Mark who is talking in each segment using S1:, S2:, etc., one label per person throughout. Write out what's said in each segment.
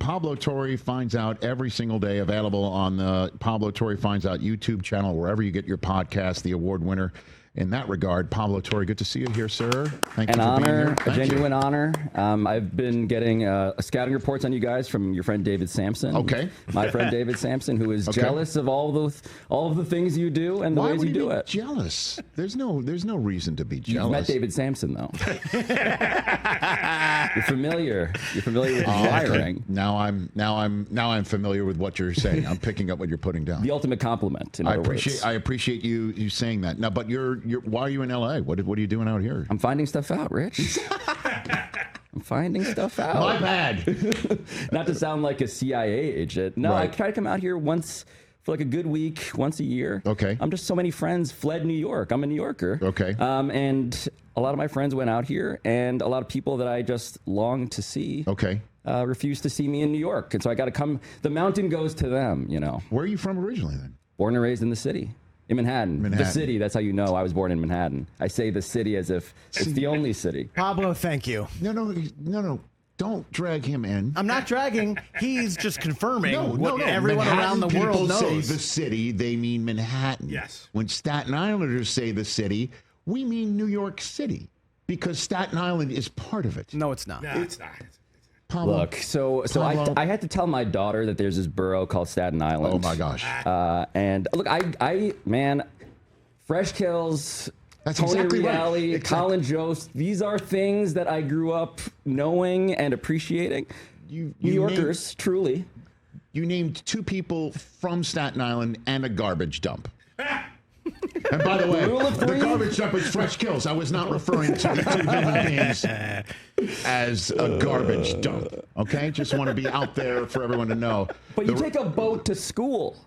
S1: Pablo Torre Finds Out every single day, available on the Pablo Torre Finds Out YouTube channel, wherever you get your podcast, the award winner. In that regard, Pablo Torre, good to see you here, sir. Thank you for being here.
S2: A genuine honor. I've been getting scouting reports on you guys from your friend David Sampson.
S1: Okay.
S2: My friend David Sampson, who is jealous of all of the things you do and the ways you do it.
S1: Jealous? There's no reason to be jealous.
S2: You've met David Sampson, though. You're familiar with his wiring.
S1: Now I'm familiar with what you're saying. I'm picking up what you're putting down.
S2: The ultimate compliment. I
S1: appreciate you saying that. Now, but why are you in LA? What are you doing out here?
S2: I'm finding stuff out, Rich. I'm finding stuff out.
S1: My bad.
S2: Not to sound like a CIA agent. No,
S1: Right.
S2: I try to come out here once for like a good week, once a year.
S1: Okay.
S2: I'm just so many friends fled New York. I'm a New Yorker.
S1: Okay.
S2: And a lot of my friends went out here, and a lot of people that I just long to see.
S1: Okay.
S2: Refuse to see me in New York, and so I got to come. The mountain goes to them, you know.
S1: Where are you from originally, then?
S2: Born and raised in the city. In Manhattan. The city, that's how you know I was born in Manhattan. I say the city as if it's the only city.
S3: Pablo, thank you.
S1: No. Don't drag him in.
S3: I'm not dragging. He's just confirming what
S1: no.
S3: everyone
S1: Manhattan
S3: around the world knows.
S1: People say the city, they mean Manhattan.
S4: Yes.
S1: When Staten Islanders say the city, we mean New York City, because Staten Island is part of it.
S3: No, it's not.
S4: No, it's not.
S1: Pablo,
S2: Look, so
S1: Pablo.
S2: I had to tell my daughter that there's this borough called Staten Island.
S1: Oh my gosh.
S2: And look, man, Fresh Kills,
S1: That's
S2: Tony
S1: exactly right.
S2: Reale,
S1: Exactly.
S2: Colin Jost, these are things that I grew up knowing and appreciating.
S1: You
S2: New Yorkers, truly.
S1: You named two people from Staten Island and a garbage dump. And by the way, the garbage dump is Fresh Kills. I was not referring to the two human beings as a garbage dump. Okay? Just want to be out there for everyone to know.
S2: But you take a boat to school.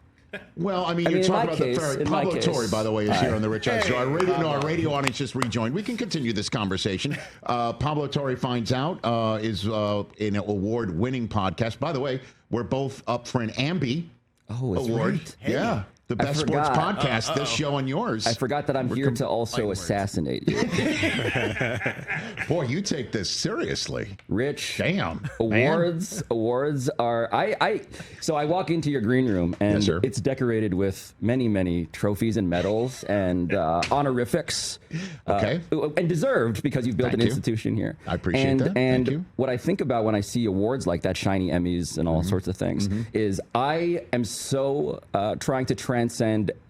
S1: Well, I mean, you're talking about the ferry. Pablo Torre, by the way, is here on the Rich Eisen Show. Our radio audience just rejoined. We can continue this conversation. Pablo Torre Finds Out is an award-winning podcast. By the way, we're both up for an Emmy award.
S2: Right.
S3: Hey.
S1: Yeah. The best sports podcast, this show and yours.
S2: I forgot that I'm here to also assassinate you.
S1: Boy, you take this seriously.
S2: Rich.
S1: Damn.
S2: Awards are so I walk into your green room, and
S1: Yes, sir.
S2: it's decorated with many trophies and medals and honorifics.
S1: Okay.
S2: And deserved, because you've built
S1: Thank
S2: an
S1: you.
S2: institution here.
S1: I appreciate that.
S2: And
S1: Thank you.
S2: what I think about when I see awards like that, shiny Emmys and all
S1: Mm-hmm.
S2: sorts of things, is I am so trying to transcend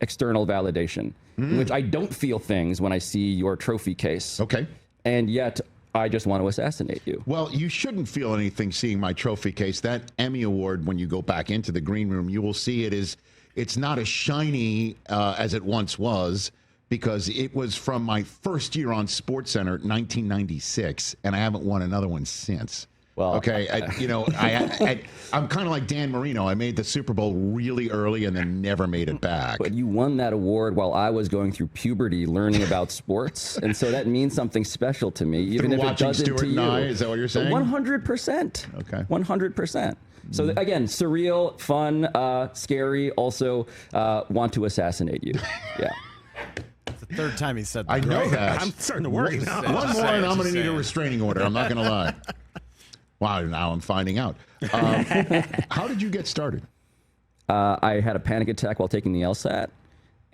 S2: external validation, which I don't feel things when I see your trophy case.
S1: Okay.
S2: And yet I just want to assassinate you.
S1: Well, you shouldn't feel anything seeing my trophy case. That Emmy Award, when you go back into the green room, you will see it's not as shiny as it once was, because it was from my first year on SportsCenter, 1996, and I haven't won another one since.
S2: Well,
S1: okay, I'm kind of like Dan Marino. I made the Super Bowl really early and then never made it back.
S2: But you won that award while I was going through puberty, learning about sports, and so that means something special to me, even if it doesn't
S1: Stuart
S2: to you.
S1: and I, is that what you're saying?
S2: 100%.
S1: Okay.
S2: 100%. So again, surreal, fun, scary. Also, want to assassinate you. Yeah.
S3: The third time he said that.
S1: I know that.
S4: I'm starting to worry now.
S1: One more, and I'm going to need a restraining order. I'm not going to lie. Wow, now I'm finding out. How did you get started?
S2: I had a panic attack while taking the LSAT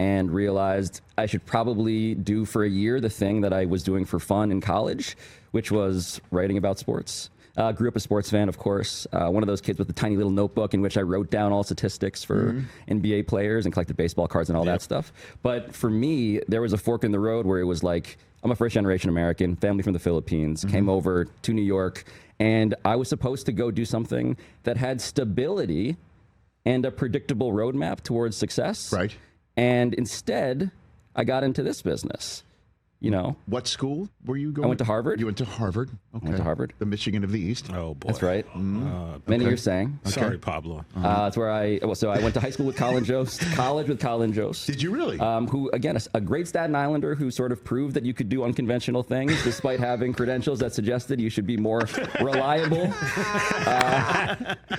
S2: and realized I should probably do for a year the thing that I was doing for fun in college, which was writing about sports. Grew up a sports fan, of course. One of those kids with a tiny little notebook in which I wrote down all statistics for NBA players and collected baseball cards and all that stuff. But for me, there was a fork in the road where it was like, I'm a first-generation American, family from the Philippines, came over to New York, and I was supposed to go do something that had stability and a predictable roadmap towards success.
S1: Right.
S2: And instead, I got into this business. You know,
S1: What school were you going?
S2: I went to Harvard.
S1: You went to Harvard. Okay.
S2: went to Harvard.
S1: The Michigan of the East.
S4: Oh, boy.
S2: That's right. Many are saying.
S4: Sorry, Pablo.
S2: That's where I went to high school with Colin Jost, college with Colin Jost.
S1: Did you really?
S2: Who, again, a great Staten Islander who sort of proved that you could do unconventional things despite having credentials that suggested you should be more reliable.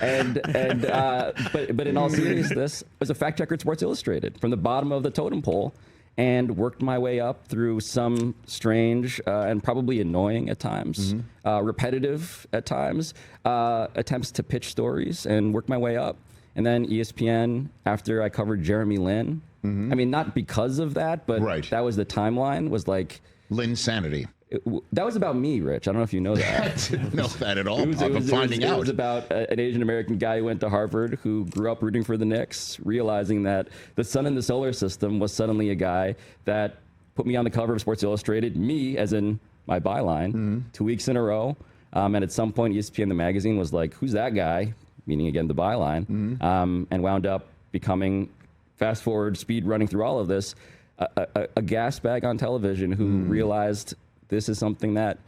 S2: But in all seriousness, was a fact checker at Sports Illustrated from the bottom of the totem pole. and worked my way up through some strange and probably annoying at times, repetitive at times, attempts to pitch stories, and worked my way up. And then ESPN, after I covered Jeremy Lin, I mean, not because of that, but that was the timeline, was like...
S1: Linsanity.
S2: That was about me, Rich. I don't know if you know that.
S1: I didn't know that at all. I'm finding out.
S2: It was about an Asian American guy who went to Harvard, who grew up rooting for the Knicks, realizing that the sun in the solar system was suddenly a guy that put me on the cover of Sports Illustrated, me as in my byline, 2 weeks in a row. And at some point, ESPN, the magazine, was like, who's that guy? Meaning, again, the byline. And wound up becoming, fast forward, speed running through all of this, a gas bag on television who realized this is something that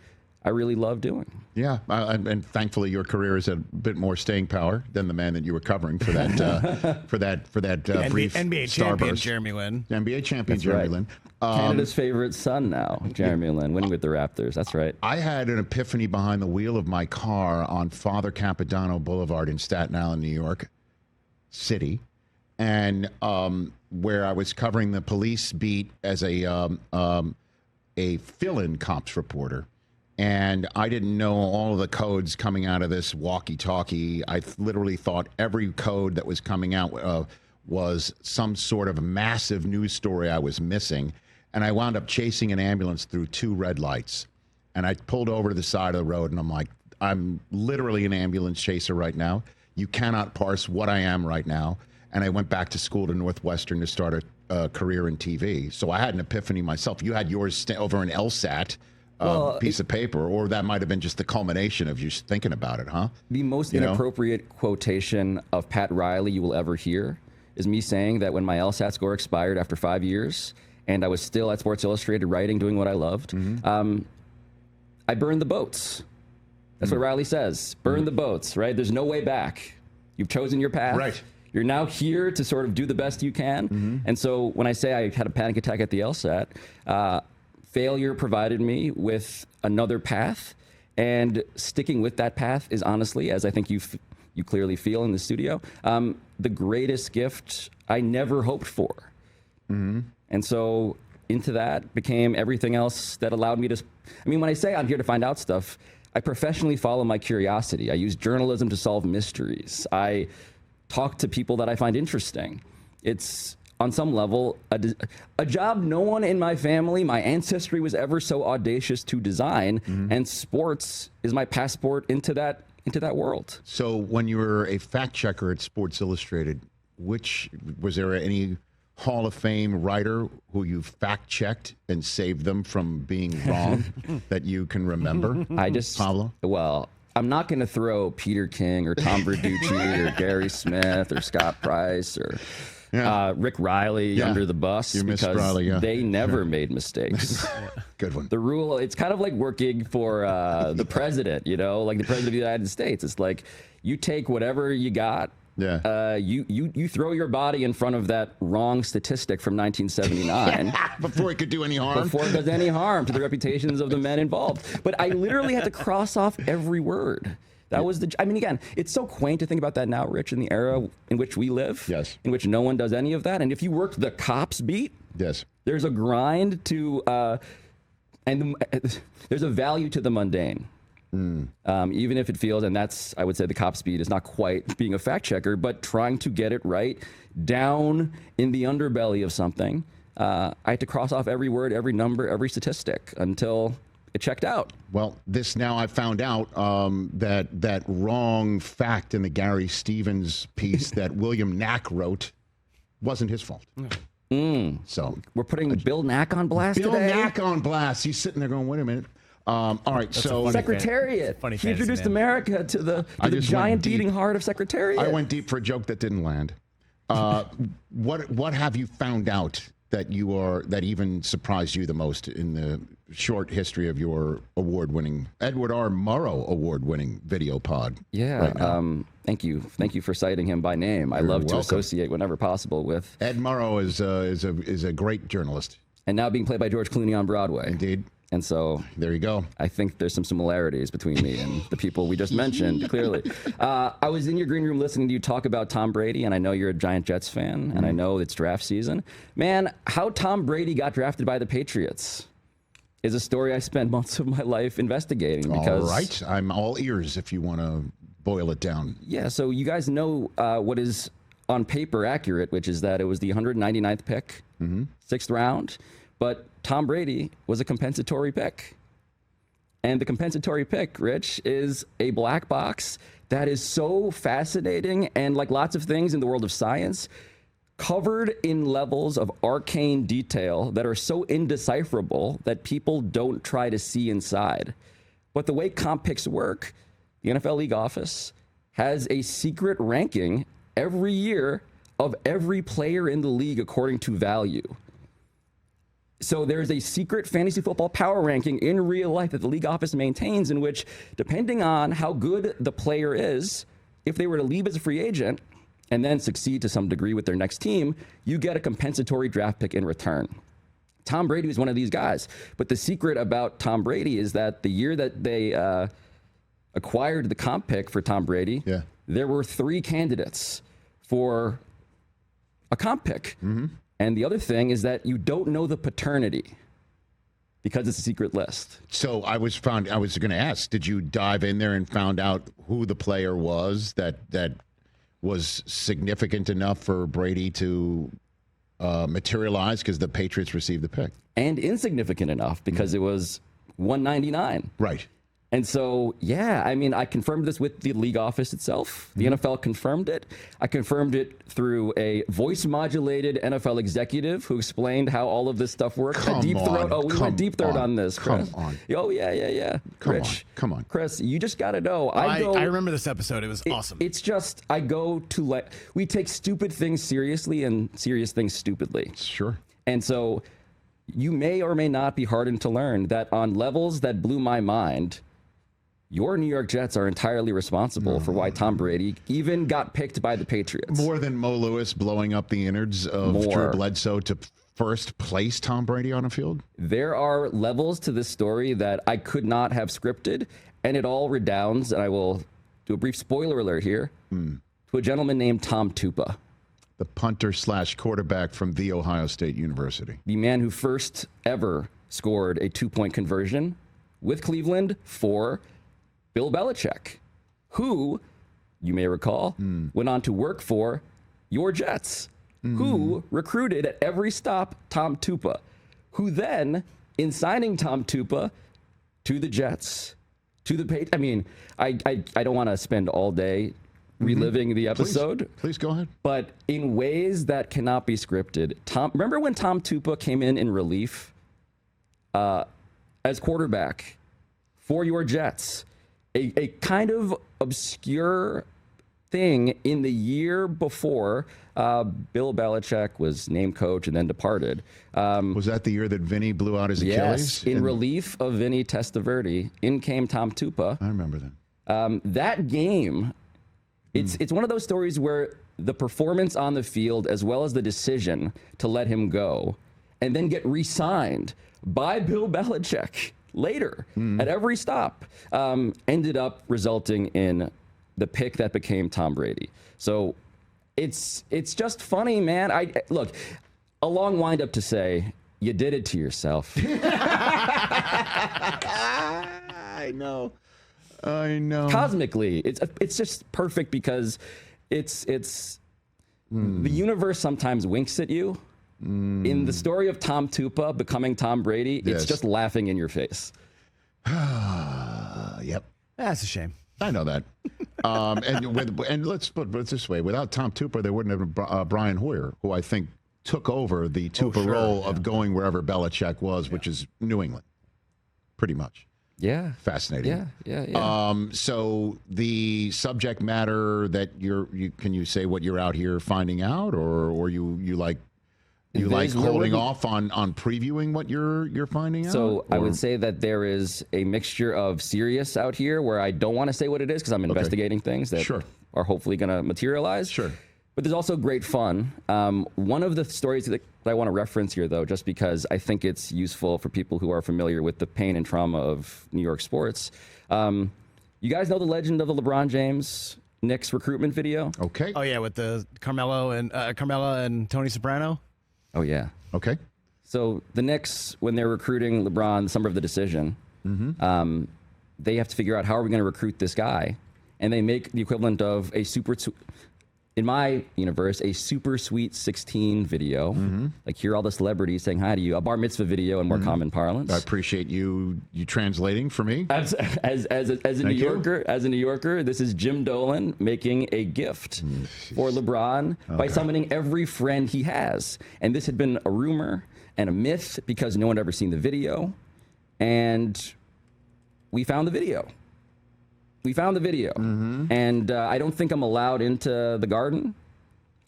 S2: I really love doing. Yeah,
S1: and thankfully your career has a bit more staying power than the man that you were covering for that for that brief
S3: NBA champion Jeremy Lin.
S1: NBA champion Jeremy Lin.
S2: Canada's favorite son now, Jeremy Lin, winning with the Raptors. That's right.
S1: I had an epiphany behind the wheel of my car on Father Capodanno Boulevard in Staten Island, New York City, and where I was covering the police beat as a fill-in cops reporter, and I didn't know all of the codes coming out of this walkie-talkie. I literally thought every code that was coming out was some sort of massive news story I was missing, and I wound up chasing an ambulance through 2 red lights, and I pulled over to the side of the road, and I'm like, I'm literally an ambulance chaser right now. You cannot parse what I am right now. And I went back to school to Northwestern to start a career in TV. So I had an epiphany myself. You had yours over an LSAT piece of paper, or that might have been just the culmination of you thinking about it, huh?
S2: The most inappropriate quotation of Pat Riley you will ever hear is me saying that when my LSAT score expired after 5 years and I was still at Sports Illustrated writing, doing what I loved, I burned the boats. That's what Riley says. Burn the boats, right? There's no way back. You've chosen your path.
S1: Right.
S2: You're now here to sort of do the best you can. And so when I say I had a panic attack at the LSAT, failure provided me with another path. And sticking with that path is honestly, as I think you clearly feel in the studio, the greatest gift I never hoped for. And so into that became everything else that allowed me to... I mean, when I say I'm here to find out stuff, I professionally follow my curiosity. I use journalism to solve mysteries. I talk to people that I find interesting. It's, on some level, a job no one in my family, my ancestry, was ever so audacious to design, and sports is my passport into that world.
S1: So when you were a fact checker at Sports Illustrated, was there any Hall of Fame writer who you fact checked and saved them from being wrong that you can remember? Pablo?
S2: Well, I'm not going to throw Peter King or Tom Brady or Gary Smith or Scott Price or Rick Riley under the bus, because Riley, they never made mistakes.
S1: Good one.
S2: The rule, it's kind of like working for the president, like the president of the United States. It's like you take whatever you got. You throw your body in front of that wrong statistic from 1979
S1: before it could do any harm.
S2: Before it does any harm to the reputations of the men involved. But I literally had to cross off every word. That was I mean, again, it's so quaint to think about that now, Rich, in the era in which we live, in which no one does any of that. And if you worked the cops beat, there's a grind to, there's a value to the mundane. Even if it feels, and that's, I would say, the cop speed is not quite being a fact checker, but trying to get it right down in the underbelly of something. I had to cross off every word, every number, every statistic until it checked out.
S1: Well, now I found out that wrong fact in the Gary Stevens piece that William Knack wrote wasn't his fault. So
S2: we're putting Bill Knack on blast
S1: Bill
S2: today?
S1: Knack on blast. He's sitting there going, wait a minute. All right, so
S2: Secretariat. He introduced America to the giant beating heart of Secretariat.
S1: I went deep for a joke that didn't land. What have you found out that even surprised you the most in the short history of your award-winning Edward R. Murrow award-winning video pod?
S2: Thank you for citing him by name. I love to associate whenever possible with
S1: Ed Murrow is a great journalist.
S2: And now being played by George Clooney on Broadway.
S1: Indeed.
S2: And so
S1: there you go.
S2: I think there's some similarities between me and the people we just mentioned, clearly. I was in your green room listening to you talk about Tom Brady, and I know you're a giant Jets fan, and I know it's draft season. Man, how Tom Brady got drafted by the Patriots is a story I spent months of my life investigating. Because,
S1: all right. I'm all ears if you want to boil it down.
S2: Yeah, so you guys know what is on paper accurate, which is that it was the 199th pick, 6th round. But Tom Brady was a compensatory pick. And the compensatory pick, Rich, is a black box that is so fascinating and, like lots of things in the world of science, covered in levels of arcane detail that are so indecipherable that people don't try to see inside. But the way comp picks work, the NFL League Office has a secret ranking every year of every player in the league according to value. So there's a secret fantasy football power ranking in real life that the league office maintains, in which, depending on how good the player is, if they were to leave as a free agent and then succeed to some degree with their next team, you get a compensatory draft pick in return. Tom Brady was one of these guys. But the secret about Tom Brady is that the year that they acquired the comp pick for Tom Brady, there were 3 candidates for a comp pick. And the other thing is that you don't know the paternity because it's a secret list.
S1: So I was going to ask, did you dive in there and found out who the player was that was significant enough for Brady to materialize because the Patriots received the pick?
S2: And insignificant enough because it was 199.
S1: Right.
S2: And so, yeah, I mean, I confirmed this with the league office itself. The NFL confirmed it. I confirmed it through a voice-modulated NFL executive who explained how all of this stuff worked.
S1: Come
S2: deep throat.
S1: on,
S2: Oh, we went deep throat on this, Chris.
S1: Come on.
S2: Oh, yeah. Rich,
S1: come on.
S2: Chris, you just got to know.
S3: I remember this episode. It was awesome.
S2: It's just, I go to, we take stupid things seriously and serious things stupidly.
S1: Sure.
S2: And so you may or may not be hardened to learn that on levels that blew my mind, your New York Jets are entirely responsible for why Tom Brady even got picked by the Patriots.
S1: More than Mo Lewis blowing up the innards of Drew Bledsoe to first place Tom Brady on a field?
S2: There are levels to this story that I could not have scripted, and it all redounds, and I will do a brief spoiler alert here, to a gentleman named Tom Tupa.
S1: The punter/quarterback from The Ohio State University.
S2: The man who first ever scored a 2-point conversion with Cleveland for Bill Belichick, who, you may recall, went on to work for your Jets, who recruited at every stop Tom Tupa, who then, in signing Tom Tupa to the Jets, to the Patriots. I mean, I don't want to spend all day reliving the episode.
S1: Please go ahead.
S2: But in ways that cannot be scripted. Remember when Tom Tupa came in relief as quarterback for your Jets? A kind of obscure thing in the year before Bill Belichick was named coach and then departed.
S1: Was that the year that Vinny blew out his Achilles?
S2: Yes, in relief of Vinny Testaverde, in came Tom Tupa.
S1: I remember that.
S2: That game, it's one of those stories where the performance on the field, as well as the decision to let him go and then get re-signed by Bill Belichick later at every stop, ended up resulting in the pick that became Tom Brady. So it's just funny, man. Look, a long wind up to say you did it to yourself.
S1: I know.
S2: Cosmically, it's just perfect because it's the universe sometimes winks at you. In the story of Tom Tupa becoming Tom Brady, it's just laughing in your face.
S1: Yep.
S3: That's a shame.
S1: I know that. And let's put it this way. Without Tom Tupa, there wouldn't have been Brian Hoyer, who I think took over the Tupa role of going wherever Belichick was, which is New England, pretty much.
S2: Yeah.
S1: Fascinating.
S2: Yeah.
S1: So the subject matter that can you say what you're out here finding out, or you like holding off on previewing what you're finding out?
S2: So I would say that there is a mixture of serious out here where I don't want to say what it is because I'm investigating things that are hopefully going to materialize.
S1: Sure.
S2: But there's also great fun. One of the stories that I want to reference here, though, just because I think it's useful for people who are familiar with the pain and trauma of New York sports. You guys know the legend of the LeBron James Knicks recruitment video?
S1: Okay.
S3: Oh yeah, with the Carmella and Tony Soprano.
S2: Oh, yeah.
S1: Okay.
S2: So the Knicks, when they're recruiting LeBron, the summer of the decision, they have to figure out how are we going to recruit this guy, and they make the equivalent of in my universe, a super sweet 16 video. Like hear all the celebrities saying hi to you, a bar mitzvah video in more common parlance.
S1: I appreciate you translating for me.
S2: As a New Yorker, this is Jim Dolan making a gift for LeBron by summoning every friend he has. And this had been a rumor and a myth because no one had ever seen the video. And we found the video. And I don't think I'm allowed into the garden.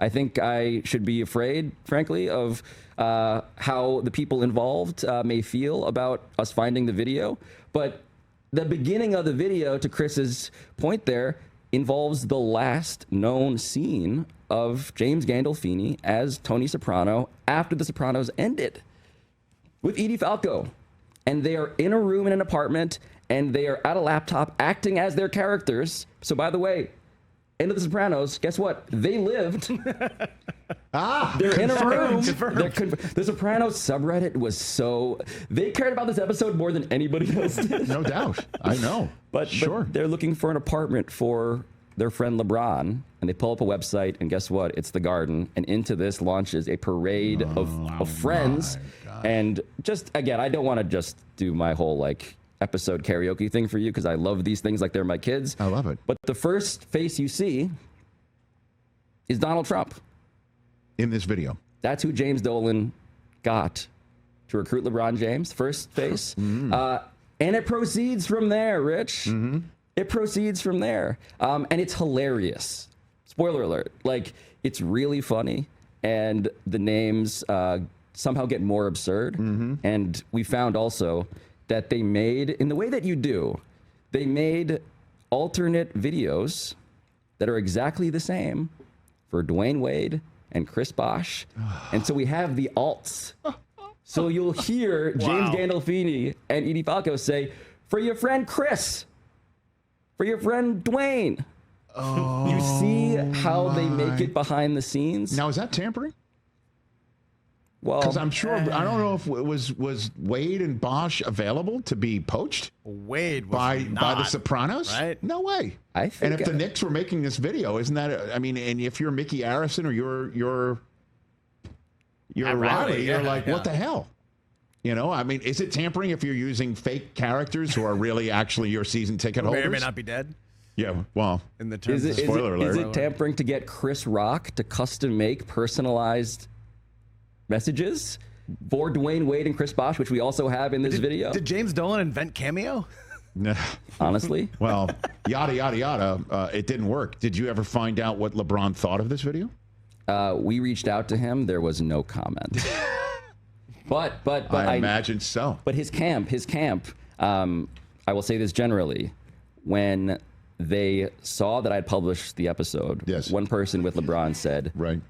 S2: I think I should be afraid, frankly, of how the people involved may feel about us finding the video. But the beginning of the video, to Chris's point there, involves the last known scene of James Gandolfini as Tony Soprano after The Sopranos ended with Edie Falco. And they are in a room in an apartment, and they are at a laptop acting as their characters. So, by the way, end of The Sopranos, guess what? They lived. They're in a room. The Sopranos subreddit was they cared about this episode more than anybody else did.
S1: No doubt. I know.
S2: But they're looking for an apartment for their friend LeBron, and they pull up a website, and guess what? It's the garden. And into this launches a parade of friends. And just, again, I don't want to just do my whole, episode karaoke thing for you because I love these things like they're my kids.
S1: I love it.
S2: But the first face you see is Donald Trump.
S1: In this video.
S2: That's who James Dolan got to recruit LeBron James, first face. And it proceeds from there, Rich. It proceeds from there. And it's hilarious. Spoiler alert. It's really funny. And the names somehow get more absurd. And we found also that they made, in the way that you do, they made alternate videos that are exactly the same for Dwayne Wade and Chris Bosh. And so we have the alts. So you'll hear James Gandolfini and Edie Falco say, for your friend Chris, for your friend Dwayne. You see how they make it behind the scenes?
S1: Now, is that tampering?
S2: Well,
S1: because I'm sure, I don't know if it was Wade and Bosch available to be poached
S3: Wade was
S1: by the Sopranos?
S3: Right?
S1: No way.
S2: I think,
S1: and if the Knicks were making this video, isn't that? And if you're Mickey Arison or you're Riley, you're what the hell? Is it tampering if you're using fake characters who are really actually your season ticket holders?
S3: May or may not be dead.
S1: Yeah, well,
S3: in the terms
S1: of spoiler alert.
S2: Is it tampering to get Chris Rock to custom make personalized messages for Dwayne Wade and Chris Bosh, which we also have in this video?
S3: Did James Dolan invent Cameo?
S1: No.
S2: Honestly?
S1: Well, yada, yada, yada. It didn't work. Did you ever find out what LeBron thought of this video?
S2: We reached out to him. There was no comment. But
S1: I imagine so.
S2: But his camp, I will say this generally, when they saw that I'd published the episode, one person with LeBron said,
S1: right,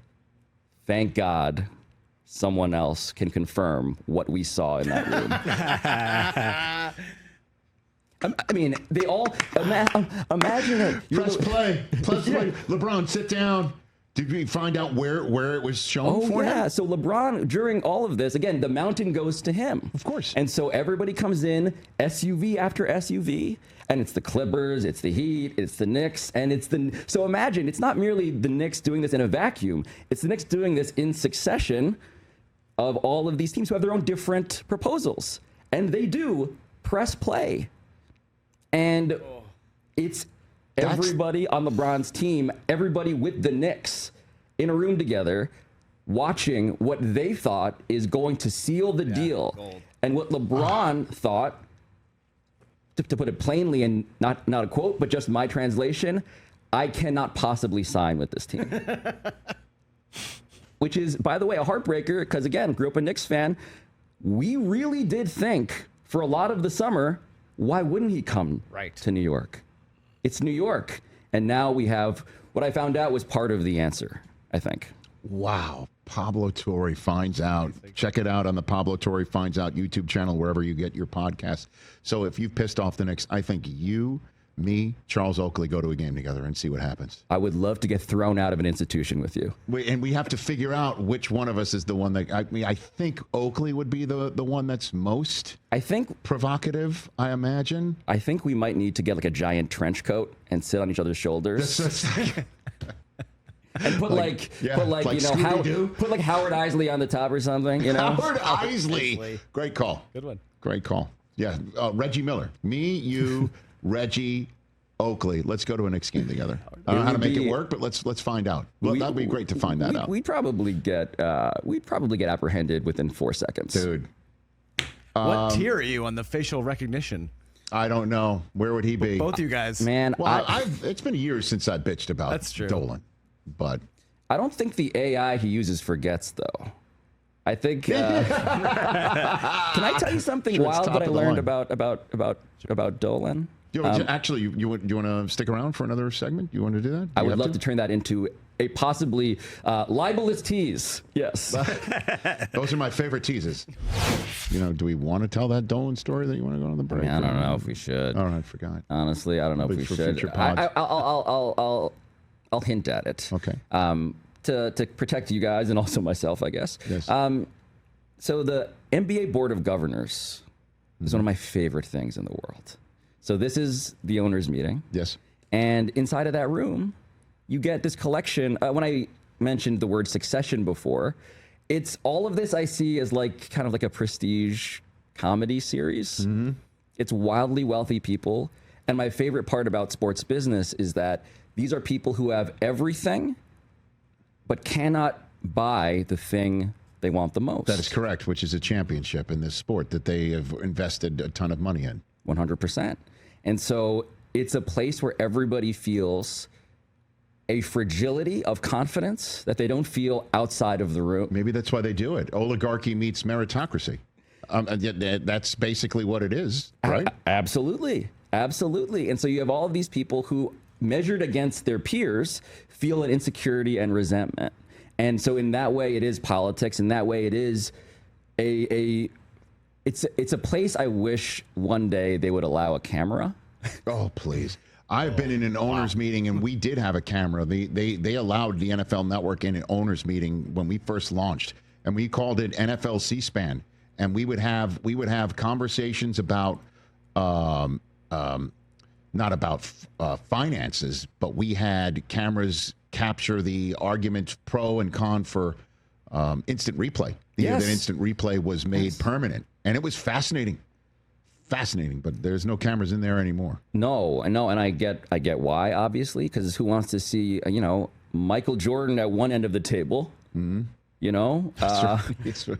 S2: thank God someone else can confirm what we saw in that room. I mean, they all imagine it.
S1: Press play. LeBron, sit down. Did we find out where it was shown for him?
S2: So LeBron, during all of this, again, the mountain goes to him.
S1: Of course.
S2: And so everybody comes in, SUV after SUV, and it's the Clippers, it's the Heat, it's the Knicks, and so imagine, it's not merely the Knicks doing this in a vacuum, it's the Knicks doing this in succession of all of these teams who have their own different proposals. And they do press play. And it's everybody on LeBron's team, everybody with the Knicks in a room together, watching what they thought is going to seal the deal. Gold. And what LeBron thought, to put it plainly and not a quote, but just my translation, I cannot possibly sign with this team. Which is, by the way, a heartbreaker because, again, grew up a Knicks fan. We really did think for a lot of the summer, why wouldn't he come to New York? It's New York. And now we have what I found out was part of the answer. I think.
S1: Wow. Pablo Torre finds out. Check it out on the Pablo Torre Finds Out YouTube channel, wherever you get your podcast. So if you've pissed off the Knicks, I think you, me, Charles Oakley go to a game together and see what happens.
S2: I would love to get thrown out of an institution with you.
S1: And we have to figure out which one of us is the one that, I think Oakley would be the one that's most provocative, I imagine.
S2: I think we might need to get like a giant trench coat and sit on each other's shoulders. And put like you know, put like Howard Isley on the top or something, you know?
S1: Howard Isley. Great call.
S3: Good one.
S1: Great call. Yeah. Reggie Miller. Me, you, Reggie, Oakley. Let's go to a Knicks game together. I don't know how to make it work, but let's find out. Well, that'd be great to find that out.
S2: We'd probably get apprehended within 4 seconds.
S1: Dude.
S3: What tier are you on the facial recognition?
S1: I don't know. Where would he be?
S3: Both you guys.
S2: Man,
S1: well, it's been years since I bitched about Dolan. But
S2: I don't think the AI he uses forgets, though. I think. Can I tell you something wild that I learned about Dolan?
S1: Actually, you want to stick around for another segment? You want to do that?
S2: I would love to turn that into a possibly libelous tease. Yes.
S1: Those are my favorite teases. You know, do we want to tell that Dolan story that you want to go on the break?
S2: I don't know if we should.
S1: All right, I forgot.
S2: Honestly, I don't know if we should. I'll hint at it.
S1: Okay.
S2: To protect you guys and also myself, I guess.
S1: Yes.
S2: So the NBA Board of Governors is one of my favorite things in the world. So this is the owners' meeting.
S1: Yes.
S2: And inside of that room, you get this collection. When I mentioned the word Succession before, it's all of this I see as like kind of like a prestige comedy series. Mm-hmm. It's wildly wealthy people. And my favorite part about sports business is that these are people who have everything, but cannot buy the thing they want the most.
S1: That is correct, which is a championship in this sport that they have invested a ton of money in.
S2: 100%. And so it's a place where everybody feels a fragility of confidence that they don't feel outside of the room.
S1: Maybe that's why they do it. Oligarchy meets meritocracy. That's basically what it is, right?
S2: Absolutely. Absolutely. And so you have all of these people who, measured against their peers, feel an insecurity and resentment. And so in that way, it is politics. In that way, it is it's a place I wish one day they would allow a camera.
S1: Oh, please. I've been in an owners meeting, and we did have a camera. They allowed the NFL Network in an owners meeting when we first launched, and we called it NFL C-SPAN. And we would have conversations about not about finances, but we had cameras capture the argument pro and con for instant replay. The year that instant replay was made permanent, and it was fascinating, but there's no cameras in there anymore.
S2: No, and I get why, obviously, because who wants to see Michael Jordan at one end of the table? Mm-hmm. You know,
S1: that's right.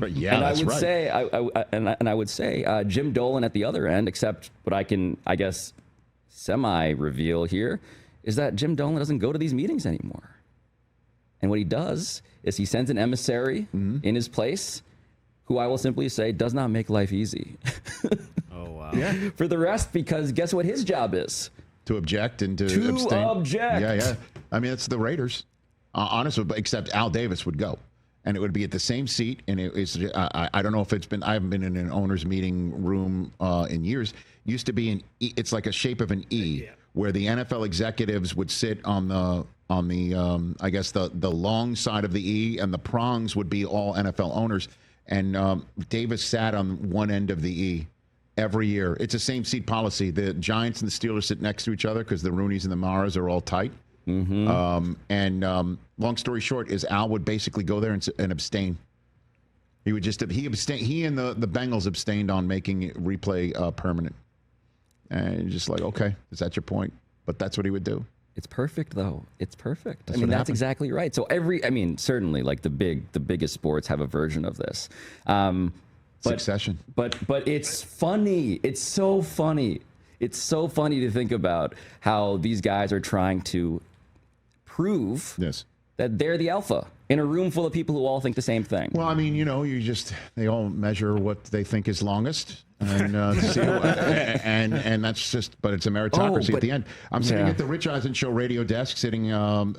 S1: Yeah,
S2: and
S1: that's
S2: I would say Jim Dolan at the other end. Except what I can, I guess, semi-reveal here is that Jim Dolan doesn't go to these meetings anymore. And what he does is he sends an emissary in his place, who I will simply say does not make life easy.
S3: Oh wow!
S1: Yeah.
S2: For the rest, because guess what his job is?
S1: To object and to abstain.
S2: Object.
S1: Yeah. I mean, it's the Raiders. Honestly, except Al Davis would go, and it would be at the same seat. And I don't know if it's been. I haven't been in an owners meeting room in years. It used to be an E. It's like a shape of an E, where the NFL executives would sit on the I guess the long side of the E, and the prongs would be all NFL owners. And Davis sat on one end of the E every year. It's the same seat policy. The Giants and the Steelers sit next to each other because the Rooneys and the Maras are all tight. Mm-hmm. Long story short is Al would basically go there and abstain. He would just he and the Bengals abstained on making replay permanent. And you're just like, okay, is that your point? But that's what he would do.
S2: It's perfect, though. It's perfect. That's exactly right. So certainly, like the biggest sports have a version of this.
S1: Succession.
S2: But it's funny. It's so funny. It's so funny to think about how these guys are trying to prove that they're the alpha. in a room full of people who all think the same thing.
S1: Well, I mean, they all measure what they think is longest. And and that's just, but it's a meritocracy at the end. I'm sitting at the Rich Eisen Show radio desk, sitting on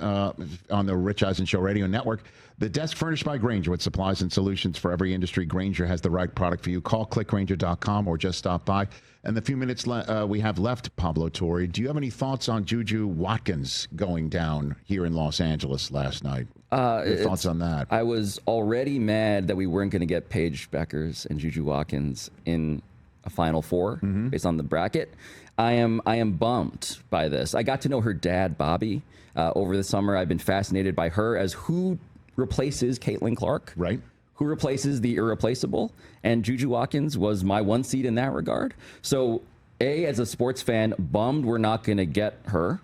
S1: the Rich Eisen Show radio network. The desk furnished by Grainger with supplies and solutions for every industry. Grainger has the right product for you. Call clickgrainger.com or just stop by. And the few minutes we have left, Pablo Torre, do you have any thoughts on JuJu Watkins going down here in Los Angeles last night? Your thoughts on that?
S2: I was already mad that we weren't going to get Paige Beckers and JuJu Watkins in a Final Four based on the bracket. I am bummed by this. I got to know her dad, Bobby, over the summer. I've been fascinated by her as who replaces Caitlin Clark.
S1: Right.
S2: Who replaces the irreplaceable. And JuJu Watkins was my one seed in that regard. So, as a sports fan, bummed we're not going to get her.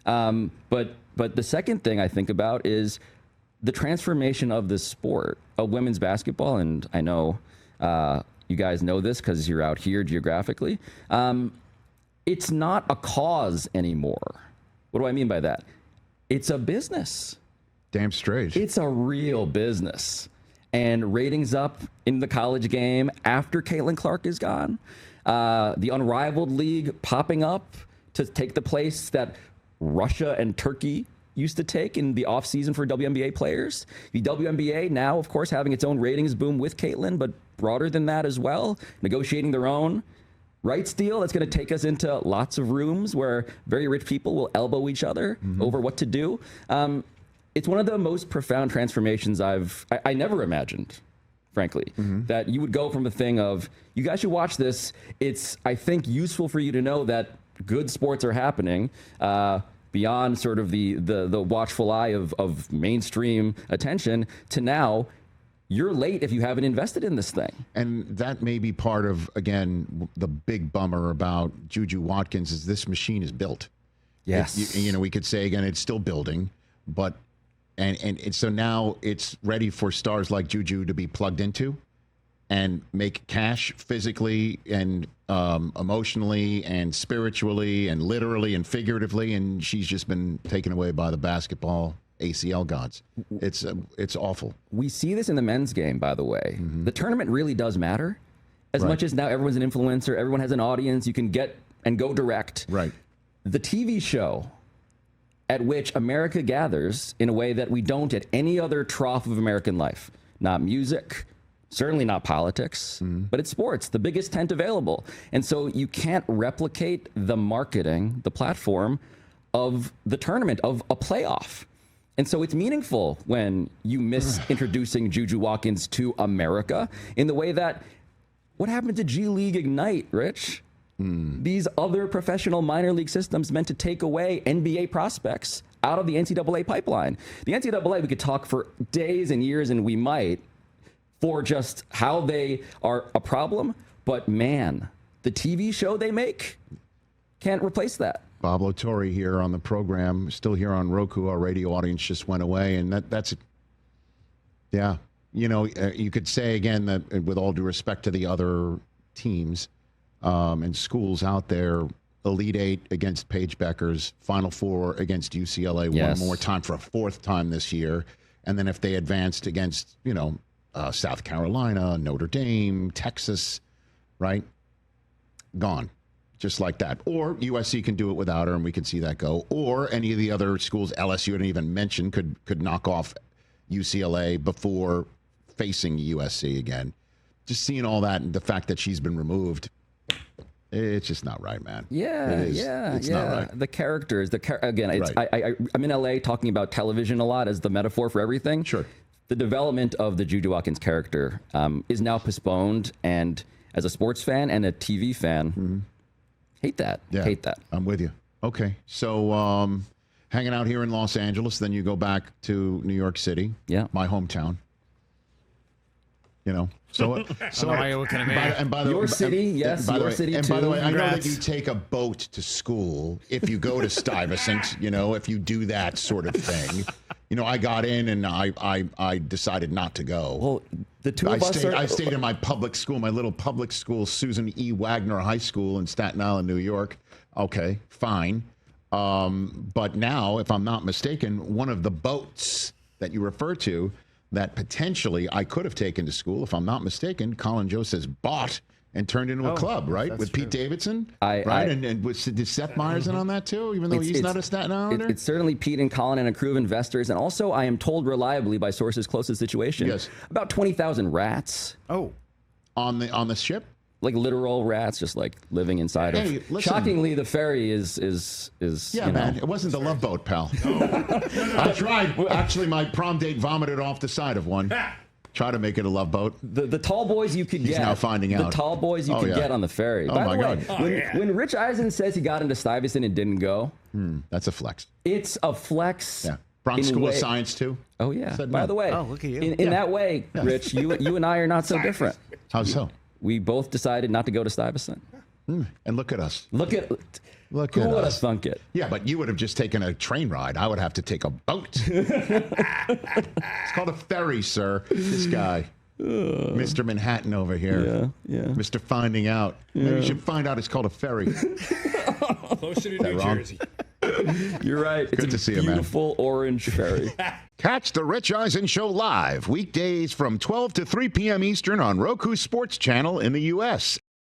S2: But the second thing I think about is the transformation of the sport of women's basketball. And I know you guys know this because you're out here geographically. It's not a cause anymore. What do I mean by that? It's a business.
S1: Damn straight.
S2: It's a real business. And ratings up in the college game after Caitlin Clark is gone. The unrivaled league popping up to take the place that Russia and Turkey used to take in the offseason for WNBA players. The WNBA now, of course, having its own ratings boom with Caitlin, but broader than that as well, negotiating their own rights deal that's going to take us into lots of rooms where very rich people will elbow each other over what to do. It's one of the most profound transformations I never imagined, frankly, that you would go from a thing of, you guys should watch this. It's, I think, useful for you to know that good sports are happening beyond sort of the watchful eye of mainstream attention to now, you're late if you haven't invested in this thing.
S1: And that may be part of, again, the big bummer about JuJu Watkins is this machine is built.
S2: Yes.
S1: We could say, again, it's still building, but and so now it's ready for stars like JuJu to be plugged into and make cash physically and emotionally and spiritually and literally and figuratively. And she's just been taken away by the basketball ACL gods. It's awful.
S2: We see this in the men's game, by the way. The tournament really does matter. As much as now everyone's an influencer, everyone has an audience, you can get and go direct.
S1: Right.
S2: The TV show at which America gathers in a way that we don't at any other trough of American life. Not music, certainly not politics, but it's sports, the biggest tent available. And so you can't replicate the marketing, the platform of the tournament, of a playoff. And so it's meaningful when you miss introducing JuJu Watkins to America in the way that, what happened to G League Ignite, Rich? These other professional minor league systems meant to take away NBA prospects out of the NCAA pipeline. The NCAA, we could talk for days and years, and we might, for just how they are a problem. But man, the TV show they make can't replace that.
S1: Pablo Torre here on the program, still here on Roku. Our radio audience just went away, and that's yeah. You could say again that with all due respect to the other teams and schools out there, Elite Eight against Paige Beckers, Final Four against UCLA one more time for a fourth time this year, and then if they advanced against South Carolina, Notre Dame, Texas, right, gone. Just like that. Or USC can do it without her, and we can see that go. Or any of the other schools, LSU didn't even mention, could knock off UCLA before facing USC again. Just seeing all that and the fact that she's been removed, it's just not right, man. It's not right.
S2: The characters, again, it's, right. I'm in LA talking about television a lot as the metaphor for everything.
S1: Sure.
S2: The development of the JuJu Watkins character is now postponed, and as a sports fan and a TV fan, hate that.
S1: Yeah,
S2: hate that.
S1: I'm with you. Okay. So hanging out here in Los Angeles, then you go back to New York City, my hometown. So
S2: your city, yes, your city too.
S1: And by the way,
S3: Congrats.
S1: I know that you take a boat to school if you go to Stuyvesant, if you do that sort of thing. I got in and I decided not to go.
S2: Well, the two of us
S1: I stayed in my public school, my little public school, Susan E. Wagner High School in Staten Island, New York. Okay, fine. But now, if I'm not mistaken, one of the boats that you refer to that potentially I could have taken to school, if I'm not mistaken, Colin Joe says bought and turned into a club, right? With Pete Davidson, right? And did Seth Meyers in on that too, even though he's not a Staten Islander?
S2: It's certainly Pete and Colin and a crew of investors. And also, I am told reliably by sources close to the situation, about 20,000 rats.
S3: Oh.
S1: On the ship?
S2: Like literal rats, just like living inside of.
S1: Listen.
S2: Shockingly, the ferry is.
S1: Yeah, man. It wasn't the Love Boat, pal. I tried. Actually, my prom date vomited off the side of one. Try to make it a Love Boat.
S2: The tall boys you could get.
S1: He's now finding out.
S2: The tall boys you could get on the ferry.
S1: Oh,
S2: By
S1: my
S2: the way,
S1: God.
S2: When Rich Eisen says he got into Stuyvesant and didn't go,
S1: that's a flex.
S2: It's a flex.
S1: Yeah. Bronx School of Science too.
S2: Oh yeah.
S1: Said
S2: By
S1: no.
S2: the way,
S3: look at you.
S2: In that way, Rich, you and I are not so different.
S1: How so?
S2: We both decided not to go to Stuyvesant.
S1: And look at us.
S2: Who
S1: at
S2: would have
S1: us.
S2: thunk it?
S1: Yeah, but you would have just taken a train ride. I would have to take a boat. It's called a ferry, sir. This guy. Mr. Manhattan over here.
S2: Yeah.
S1: Mr. Finding Out. Maybe you should find out it's called a ferry.
S4: Closer to New Jersey.
S2: You're right.
S1: Good to see you, man.
S2: Beautiful orange ferry.
S1: Catch the Rich Eisen Show live weekdays from 12 to 3 p.m. Eastern on Roku Sports Channel in the U.S.